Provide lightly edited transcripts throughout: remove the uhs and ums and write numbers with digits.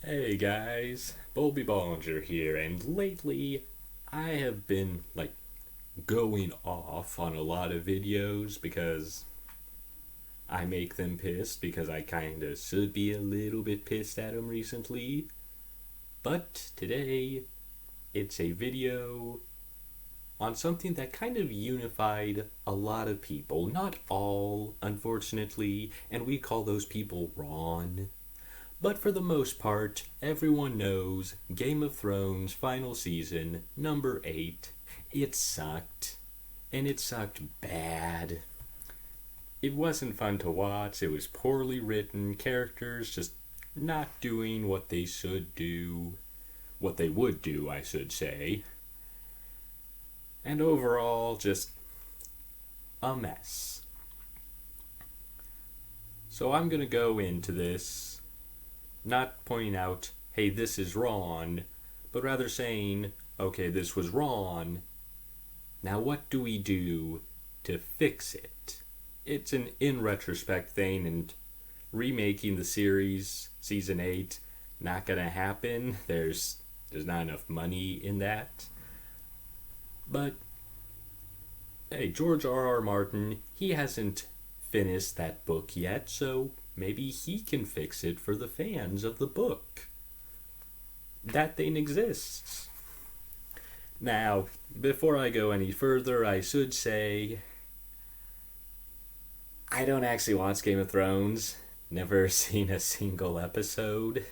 Hey guys, Bobby Bollinger here, and lately I have been going off on a lot of videos because I make them pissed because I kinda should be a little bit pissed at them recently. But today it's a video on something that kind of unified a lot of people. Not all, unfortunately, and we call those people Ron. But for the most part, everyone knows Game of Thrones final season, number 8. It sucked. And it sucked bad. It wasn't fun to watch, it was poorly written, characters just not doing what they should do. What they would do, I should say. And overall, just a mess. So I'm gonna go into this not pointing out, hey, this is wrong, but rather saying, okay, this was wrong. Now, what do we do to fix it? It's an in retrospect thing, and remaking the series, season 8, not gonna happen. There's not enough money in that. But, hey, George R.R. Martin, he hasn't finished that book yet, so maybe he can fix it for the fans of the book. That thing exists. Now, before I go any further, I should say I don't actually watch Game of Thrones. Never seen a single episode.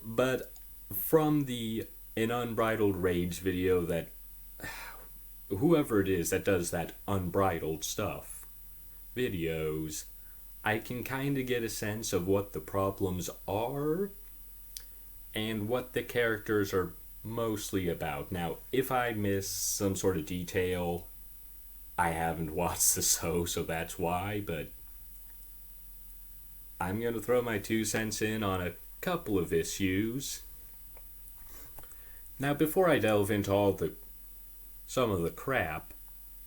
But from the An Unbridled Rage video that whoever it is that does that unbridled stuff videos, I can kind of get a sense of what the problems are and what the characters are mostly about. Now, if I miss some sort of detail, I haven't watched the show, so that's why, but I'm going to throw my 2 cents in on a couple of issues. Now, before I delve into some of the crap,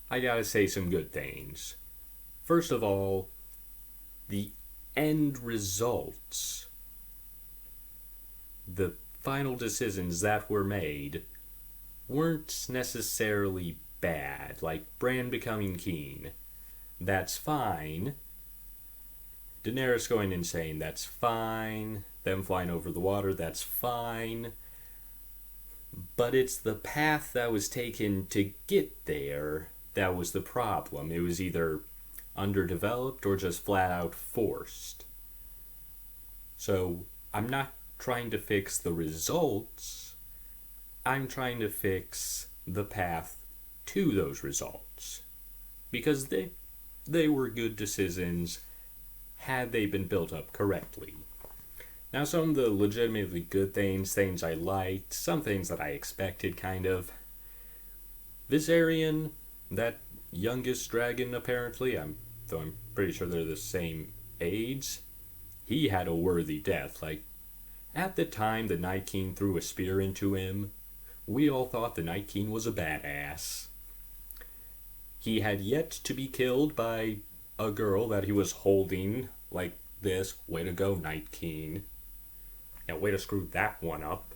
I gotta say some good things. First of all, the end results, the final decisions that were made, weren't necessarily bad. Like Bran becoming king, that's fine. Daenerys going insane, that's fine. Them flying over the water, that's fine. But it's the path that was taken to get there that was the problem. It was either underdeveloped or just flat out forced. So I'm not trying to fix the results, I'm trying to fix the path to those results. Because they were good decisions had they been built up correctly. Now, some of the legitimately good things I liked, some things that I expected, kind of. Viserion, that youngest dragon, apparently, though I'm pretty sure they're the same age, he had a worthy death. Like, at the time the Night King threw a spear into him, we all thought the Night King was a badass. He had yet to be killed by a girl that he was holding like this. Way to go, Night King. Yeah, way to screw that one up.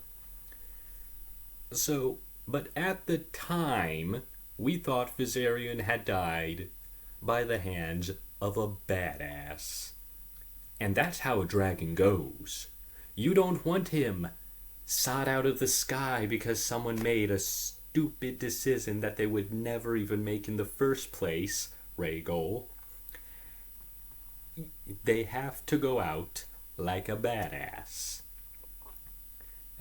So, but at the time, we thought Viserion had died by the hands of a badass. And that's how a dragon goes. You don't want him shot out of the sky because someone made a stupid decision that they would never even make in the first place, Rhaegal. They have to go out like a badass.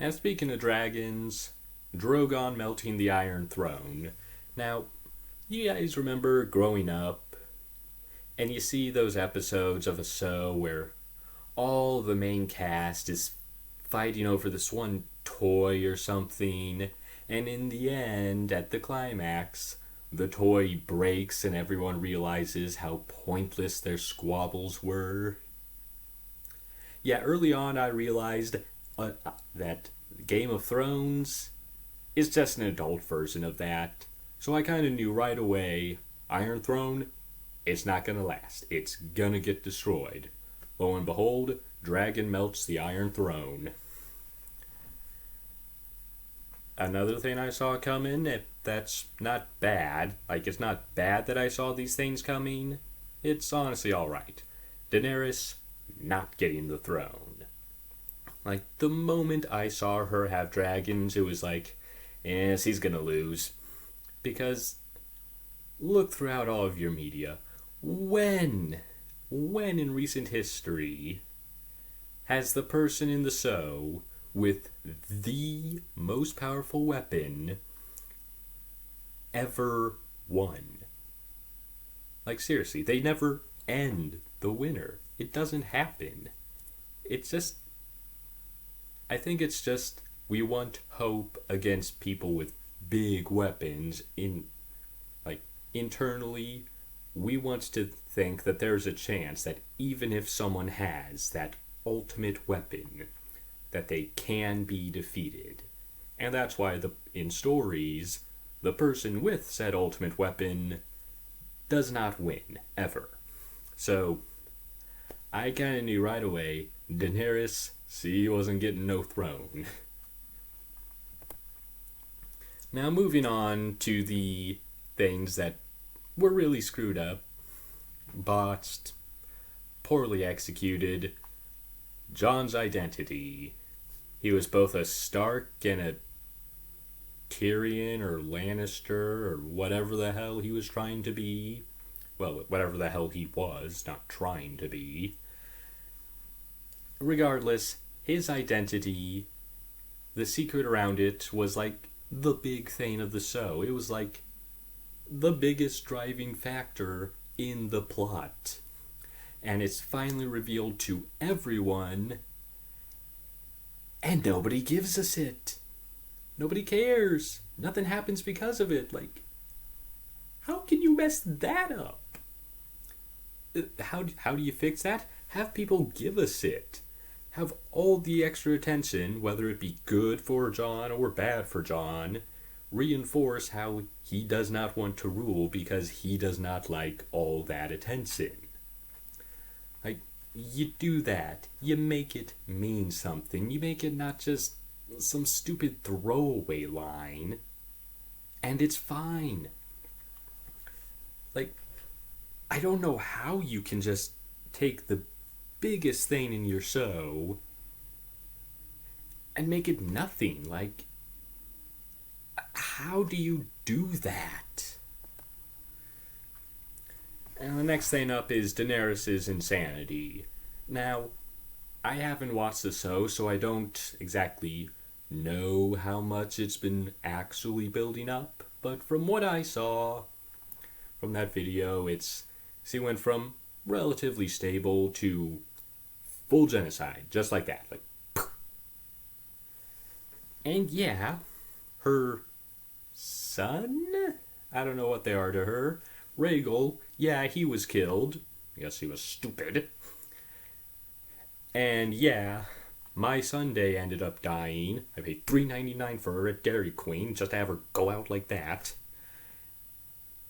Now, speaking of dragons, Drogon melting the Iron Throne. Now, you guys remember growing up, and you see those episodes of a show where all the main cast is fighting over this one toy or something, and in the end, at the climax, the toy breaks and everyone realizes how pointless their squabbles were. Yeah, early on I realized that Game of Thrones is just an adult version of that. So I kind of knew right away, Iron Throne, it's not gonna last. It's gonna get destroyed. Lo and behold, dragon melts the Iron Throne. Another thing I saw coming, that's not bad. Like, it's not bad that I saw these things coming. It's honestly alright. Daenerys not getting the throne. Like, the moment I saw her have dragons, it was like, yes, he's gonna lose. Because, look throughout all of your media. When in recent history has the person in the show with the most powerful weapon ever won? Like, seriously, they never end the winner. It doesn't happen. It's just, I think it's just, we want hope against people with big weapons. Internally, we want to think that there's a chance that even if someone has that ultimate weapon, that they can be defeated. And that's why in stories, the person with said ultimate weapon does not win, ever. So, I kinda knew right away, Daenerys, she wasn't getting no throne. Now moving on to the things that were really screwed up, botched, poorly executed. Jon's identity. He was both a Stark and a Tyrion or Lannister or whatever the hell he was trying to be. Well, whatever the hell he was, not trying to be. Regardless, his identity, the secret around it, was like the big thing of the show. It was like the biggest driving factor in the plot. And it's finally revealed to everyone, and nobody gives us it. Nobody cares. Nothing happens because of it. Like, how can you mess that up? How do you fix that? Have people give us it. Have all the extra attention, whether it be good for Jon or bad for Jon, reinforce how he does not want to rule because he does not like all that attention. Like, you do that. You make it mean something. You make it not just some stupid throwaway line. And it's fine. Like, I don't know how you can just take the biggest thing in your show and make it nothing. Like, how do you do that? And the next thing up is Daenerys' insanity. Now, I haven't watched the show, so I don't exactly know how much it's been actually building up, but from what I saw from that video, she went from relatively stable to full genocide, just like that. Like, and yeah, her son? I don't know what they are to her. Rhaegal, yeah, he was killed. I guess he was stupid. And yeah, my Sunday ended up dying. I paid $3.99 for her at Dairy Queen just to have her go out like that.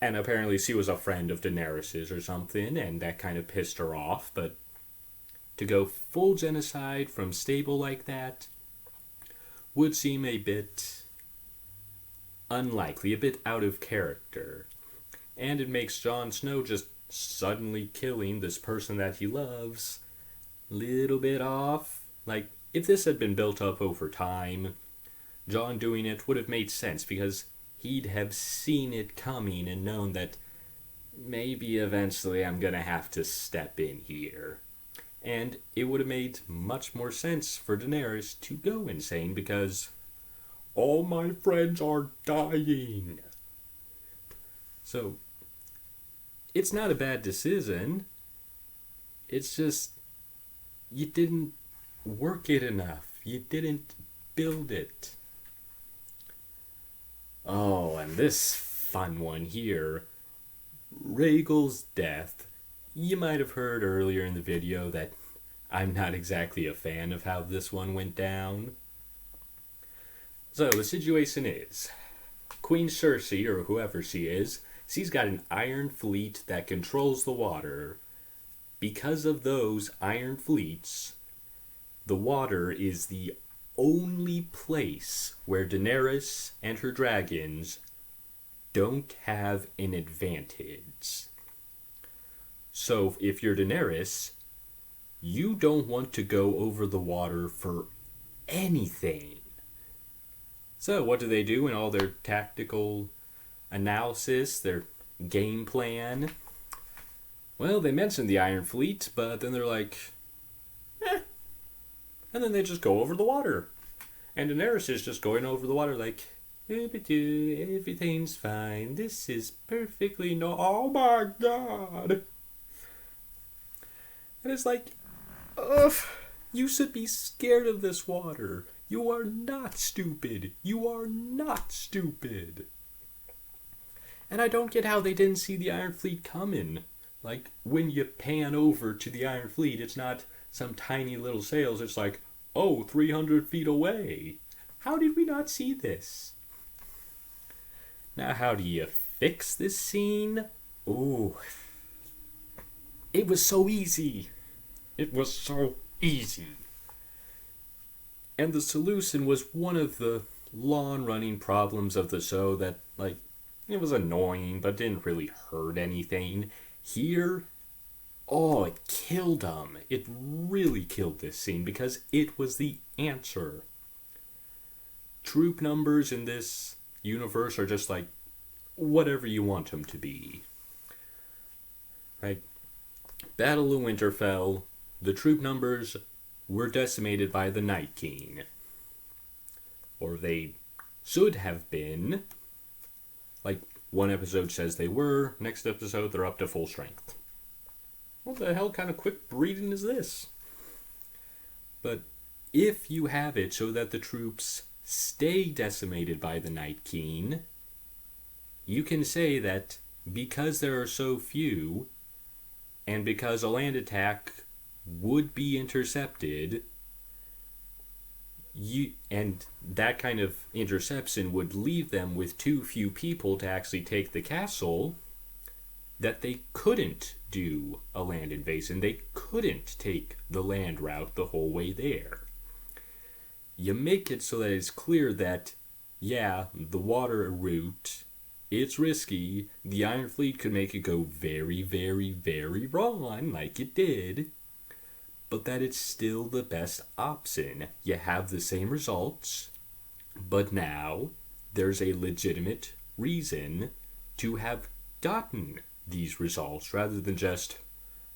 And apparently she was a friend of Daenerys's or something, and that kind of pissed her off. But to go full genocide from stable like that would seem a bit unlikely, a bit out of character. And it makes Jon Snow just suddenly killing this person that he loves little bit off. Like, if this had been built up over time, Jon doing it would have made sense because he'd have seen it coming and known that maybe eventually I'm gonna have to step in here. And it would have made much more sense for Daenerys to go insane because all my friends are dying. So, it's not a bad decision. It's just, you didn't work it enough. You didn't build it. Oh, and this fun one here. Rhaegal's death. You might have heard earlier in the video that I'm not exactly a fan of how this one went down. So, the situation is, Queen Cersei, or whoever she is, she's got an iron fleet that controls the water. because of those iron fleets, the water is the only place where Daenerys and her dragons don't have an advantage. So if you're Daenerys, you don't want to go over the water for anything. So what do they do in all their tactical analysis, their game plan? Well, they mention the Iron Fleet, but then they're like, and then they just go over the water. And Daenerys is just going over the water like, everything's fine. This is perfectly no. Oh my god. And it's like, ugh, you should be scared of this water. You are not stupid. You are not stupid. And I don't get how they didn't see the Iron Fleet coming. Like, when you pan over to the Iron Fleet, it's not some tiny little sails. It's like, 300 feet away. How did we not see this? Now, how do you fix this scene? Ooh. It was so easy. It was so easy. And the solution was one of the long-running problems of the show that, like, it was annoying, but didn't really hurt anything. Here, it killed them. It really killed this scene because it was the answer. Troop numbers in this universe are just like whatever you want them to be. Right? Battle of Winterfell, the troop numbers were decimated by the Night King. Or they should have been. Like, one episode says they were, next episode they're up to full strength. What the hell kind of quick breeding is this? But if you have it so that the troops stay decimated by the Night King, you can say that because there are so few, and because a land attack would be intercepted, and that kind of interception would leave them with too few people to actually take the castle, that they couldn't do a land invasion. They couldn't take the land route the whole way there. You make it so that it's clear that, yeah, the water route, it's risky. The Iron Fleet could make it go very, very, very wrong, like it did. But that it's still the best option. You have the same results, but now there's a legitimate reason to have gotten these results rather than just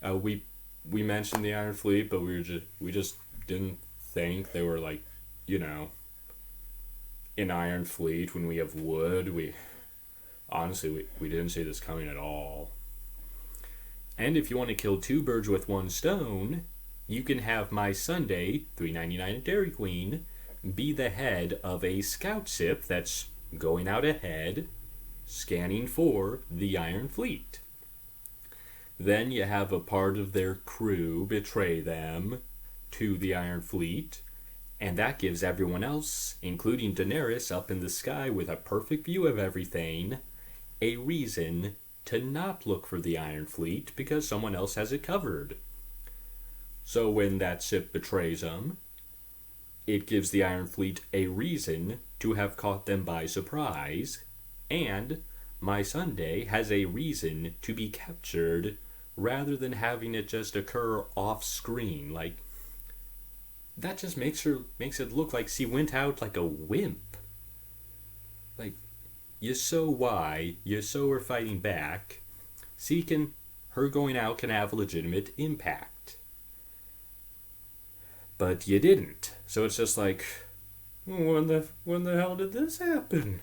we mentioned the Iron Fleet, but we just didn't think they were like, an Iron Fleet when we have wood. We didn't see this coming at all. And if you want to kill two birds with one stone, you can have my Sunday, $3.99 at Dairy Queen, be the head of a scout ship that's going out ahead, scanning for the Iron Fleet. Then you have a part of their crew betray them to the Iron Fleet, and that gives everyone else, including Daenerys up in the sky with a perfect view of everything, a reason to not look for the Iron Fleet because someone else has it covered. So when that ship betrays them, it gives the Iron Fleet a reason to have caught them by surprise, and my Sunday has a reason to be captured rather than having it just occur off screen. Like, that just makes it look like she went out like a wimp. Like, you saw why, you saw her fighting back. Her going out can have a legitimate impact. But you didn't. So it's just like, when the hell did this happen?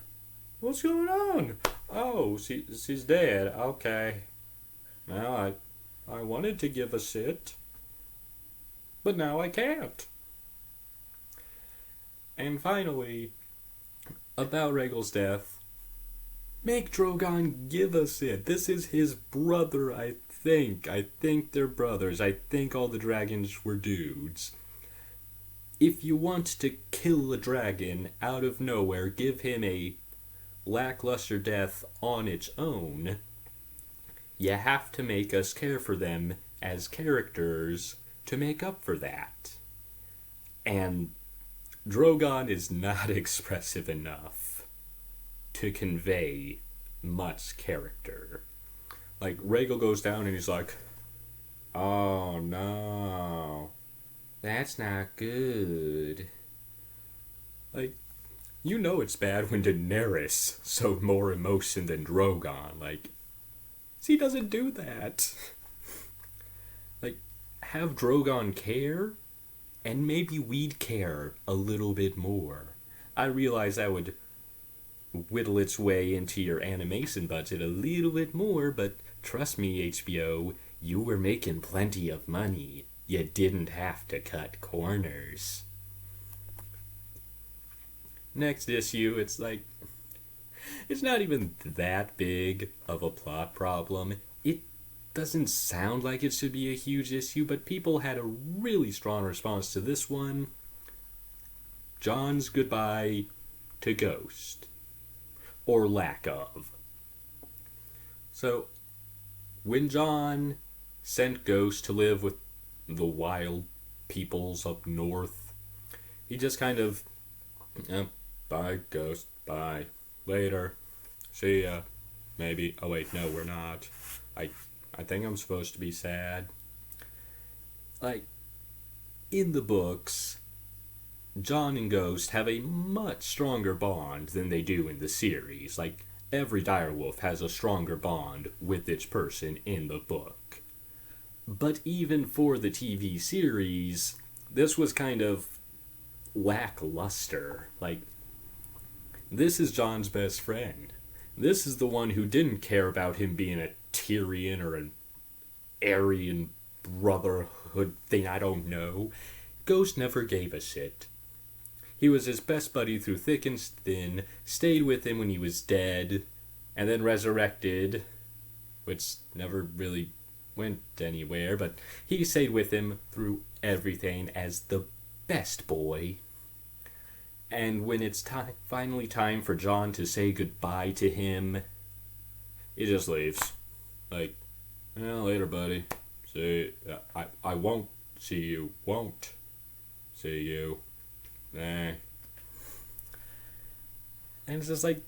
What's going on? Oh, she's dead. Okay. Now I wanted to give a shit, but now I can't. And finally, about Rhaegal's death, make Drogon give us it. This is his brother, I think. I think they're brothers. I think all the dragons were dudes. If you want to kill a dragon out of nowhere, give him a lackluster death on its own, you have to make us care for them as characters to make up for that. And Drogon is not expressive enough to convey much character. Like, Rhaegal goes down and he's like, "Oh no, that's not good." Like, you know it's bad when Daenerys showed more emotion than Drogon. Like, he doesn't do that. Like, have Drogon care, and maybe we'd care a little bit more. I realize that would whittle its way into your animation budget a little bit more, but trust me, HBO, you were making plenty of money. You didn't have to cut corners. Next issue, it's like, it's not even that big of a plot problem. It doesn't sound like it should be a huge issue, but people had a really strong response to this one. Jon's goodbye to Ghost. Or lack of. So, when Jon sent Ghost to live with the wild peoples up north, he just kind of, bye, Ghost, bye, later, see ya, maybe, oh wait, no, we're not, I think I'm supposed to be sad. Like, in the books, Jon and Ghost have a much stronger bond than they do in the series. Like, every direwolf has a stronger bond with its person in the book. But even for the TV series, this was kind of lackluster. Like, this is Jon's best friend. This is the one who didn't care about him being a Tyrion or an Aryan Brotherhood thing, I don't know. Ghost never gave a shit. He was his best buddy through thick and thin, stayed with him when he was dead, and then resurrected, which never really went anywhere, but he stayed with him through everything as the best boy. And when it's finally time for Jon to say goodbye to him, he just leaves. Like, later, buddy. See, I won't see you. Won't see you. Nah. And it's just like,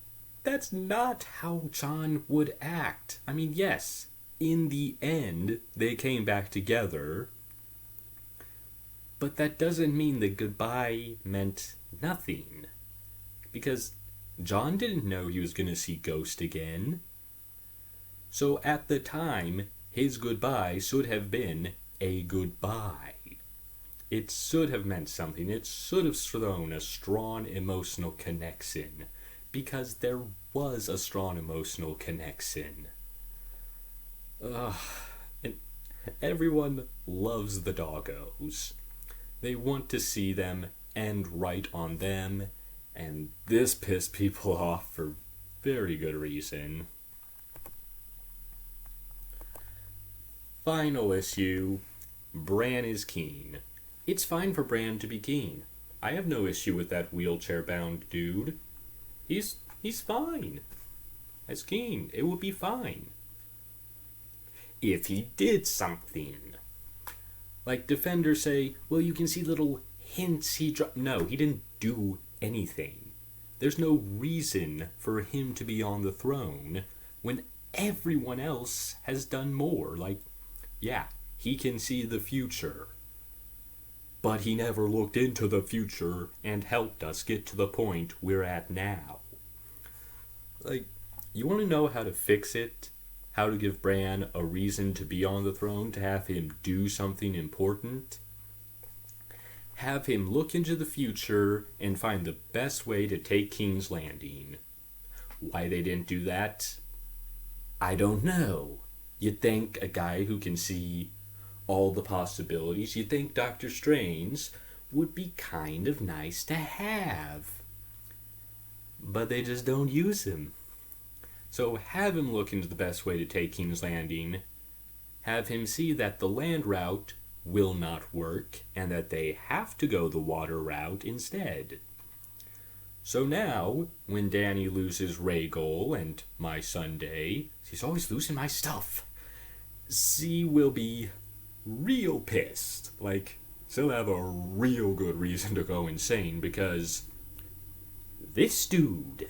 that's not how Jon would act. I mean, yes, in the end, they came back together, but that doesn't mean the goodbye meant nothing. Because Jon didn't know he was going to see Ghost again. So at the time, his goodbye should have been a goodbye. It should have meant something. It should have thrown a strong emotional connection. Because there was a strong emotional connection. And everyone loves the doggos. They want to see them end right on them. And this pissed people off for very good reason. Final issue, Bran is keen. It's fine for Bran to be keen. I have no issue with that wheelchair-bound dude. He's fine. As keen, it would be fine. If he did something. Like defenders say, well, you can see little hints he dropped. No, he didn't do anything. There's no reason for him to be on the throne when everyone else has done more. Like, yeah, he can see the future. But he never looked into the future and helped us get to the point we're at now. Like, you want to know how to fix it? How to give Bran a reason to be on the throne, to have him do something important? Have him look into the future and find the best way to take King's Landing. Why they didn't do that, I don't know. You'd think a guy who can see all the possibilities, you'd think Doctor Strange would be kind of nice to have. But they just don't use him. So have him look into the best way to take King's Landing. Have him see that the land route will not work and that they have to go the water route instead. So now, when Dany loses Rhaegal and my Sunday, she's always losing my stuff, she will be real pissed. Like, she'll have a real good reason to go insane because this dude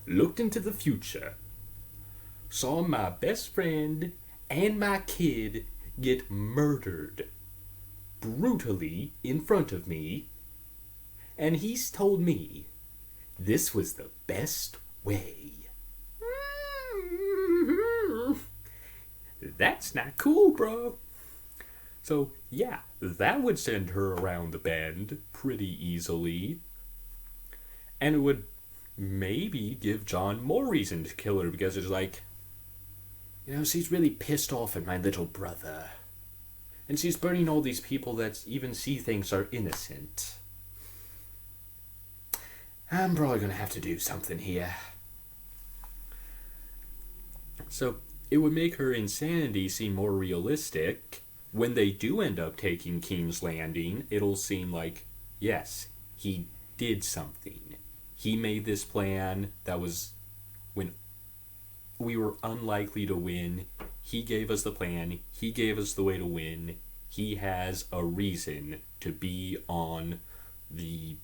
looked into the future, saw my best friend and my kid get murdered brutally in front of me, and he's told me this was the best way. That's not cool, bro. So, yeah, that would send her around the bend pretty easily. And it would maybe give John more reason to kill her because it's like, she's really pissed off at my little brother. And she's burning all these people that even she thinks are innocent. I'm probably going to have to do something here. So, it would make her insanity seem more realistic. When they do end up taking King's Landing, it'll seem like, yes, he did something. He made this plan that was when we were unlikely to win. He gave us the plan. He gave us the way to win. He has a reason to be on the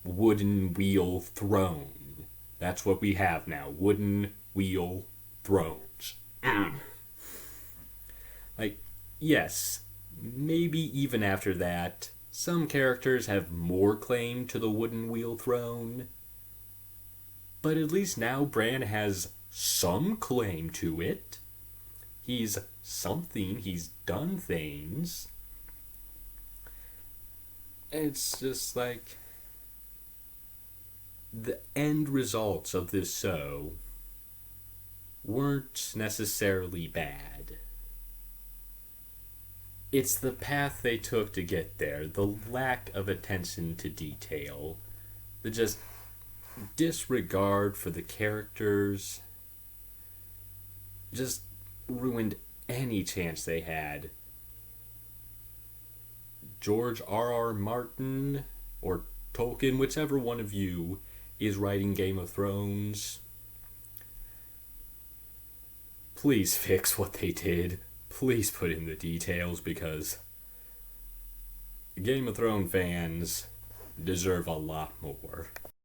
wooden wheel throne. That's what we have now. Wooden wheel thrones. Like, yes, maybe even after that, some characters have more claim to the wooden wheel throne. But at least now Bran has some claim to it. He's something, he's done things. It's just like the end results of this show weren't necessarily bad. It's the path they took to get there, the lack of attention to detail, the just disregard for the characters, just ruined any chance they had. George R.R. Martin, or Tolkien, whichever one of you is writing Game of Thrones, please fix what they did. Please put in the details because Game of Thrones fans deserve a lot more.